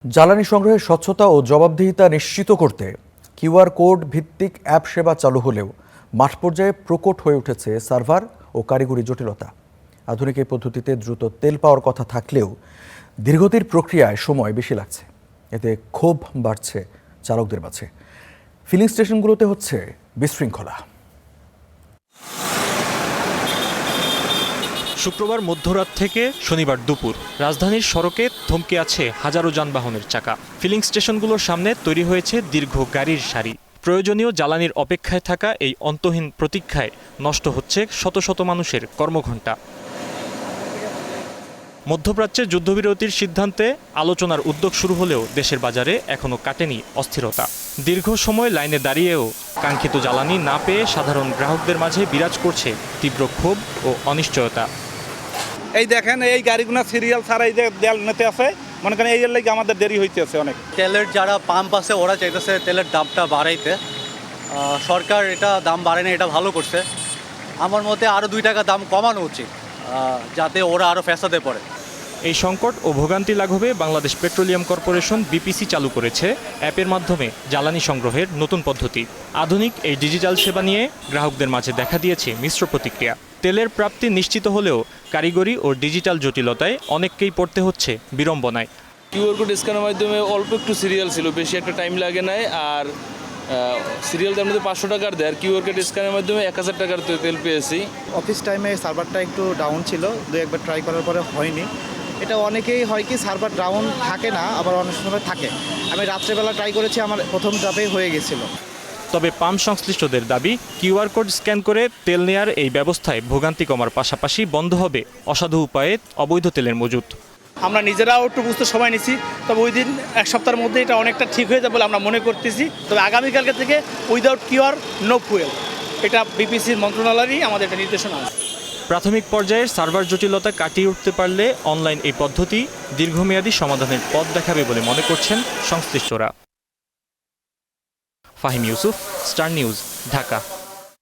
জ্বালানি সংগ্রহের স্বচ্ছতা ও জবাবদিহিতা নিশ্চিত করতে কিউআর কোড ভিত্তিক অ্যাপ সেবা চালু হলেও মাঠ পর্যায়ে প্রকট হয়ে উঠেছে সার্ভার ও কারিগরি জটিলতা। আধুনিক এই পদ্ধতিতে দ্রুত তেল পাওয়ার কথা থাকলেও দীর্ঘতির প্রক্রিয়ায় সময় বেশি লাগছে। এতে ক্ষোভ বাড়ছে চালকদের মাঝে। ফিলিং স্টেশনগুলোতে হচ্ছে বিশৃঙ্খলা। শুক্রবার মধ্যরাত থেকে শনিবার দুপুর রাজধানীর সড়কে থমকে আছে হাজারো যানবাহনের চাকা। ফিলিং স্টেশনগুলোর সামনে তৈরি হয়েছে দীর্ঘ গাড়ির সারি। প্রয়োজনীয় জ্বালানির অপেক্ষায় থাকা এই অন্তহীন প্রতীক্ষায় নষ্ট হচ্ছে শত শত মানুষের কর্মঘণ্টা। মধ্যপ্রাচ্যের যুদ্ধবিরতির সিদ্ধান্তে আলোচনার উদ্যোগ শুরু হলেও দেশের বাজারে এখনও কাটেনি অস্থিরতা। দীর্ঘ সময় লাইনে দাঁড়িয়েও কাঙ্ক্ষিত জ্বালানি না পেয়ে সাধারণ গ্রাহকদের মাঝে বিরাজ করছে তীব্র ক্ষোভ ও অনিশ্চয়তা। এই দেখেন, এই গাড়িগুলো সিরিয়াল ছাড়া এই যে দেয়াল নিতে আছে, মনে করেন এই লাগে আমাদের দেরি হইতেছে অনেক। তেলের যারা পাম্প আছে ওরা চাইতেছে তেলের দামটা বাড়াইতে। সরকার এটা দাম বাড়ায় না, এটা ভালো করছে। আমার মতে আরও 2 টাকা দাম কমানো উচিত, যাতে ওরা আরও ফ্যাসাদে পড়ে। এই সংকট ও ভোগান্তি লাঘবে বাংলাদেশ পেট্রোলিয়াম কর্পোরেশন বিপিসি চালু করেছে অ্যাপের মাধ্যমে জ্বালানি সংগ্রহের নতুন পদ্ধতি। আধুনিক এই ডিজিটাল সেবা নিয়ে গ্রাহকদের মাঝে দেখা দিয়েছে মিশ্র প্রতিক্রিয়া। তেলের প্রাপ্তি নিশ্চিত হলেও কারিগরি ও ডিজিটাল জটিলতায় অনেককেই পড়তে হচ্ছে বিড়ম্বনায়। কিউআর কোড স্ক্যানের মাধ্যমে অল্প একটু সিরিয়াল ছিল, বেশি একটা টাইম লাগে নাই। আর সিরিয়াল তার মধ্যে 500 টাকার দেয়, আর কিউআর কোড স্ক্যানের মাধ্যমে 1000 টাকার তেল পেয়েছি। অফিস টাইমে সার্ভারটা একটু ডাউন ছিল, 2-1বার ট্রাই করার পরে হয়নি। এটা অনেকেই হয় কি সার্ভার ডাউন থাকে না, আবার অনেক সময় থাকে। আমি রাত্রেবেলা ট্রাই করেছি, আমার প্রথম ধাপেই হয়ে গেছিলো। তবে পাম্প সংশ্লিষ্টদের দাবি, কিউআর কোড স্ক্যান করে তেল নেয়ার এই ব্যবস্থায় ভোগান্তি কমার পাশাপাশি বন্ধ হবে অসাধু উপায়ে অবৈধ তেলের মজুত। আমরা নিজেরাও একটু বুঝতে সময় নিছি, তবে ওই দিন 1 সপ্তাহের মধ্যে এটা অনেকটা ঠিক হয়ে যাবে বলে আমরা মনে করতেছি। তবে আগামীকালকে থেকে উইদাউট কিউআর নো ফুয়েল, এটা বিপিসির মন্ত্রণালয়েরই আমাদের একটা নির্দেশনা আছে। প্রাথমিক পর্যায়ের সার্ভার জটিলতা কাটিয়ে উঠতে পারলে অনলাইন এই পদ্ধতি দীর্ঘমেয়াদী সমাধানের পথ দেখাবে বলে মনে করছেন সংশ্লিষ্টরা। Fahim Yusuf, star news, Dhaka.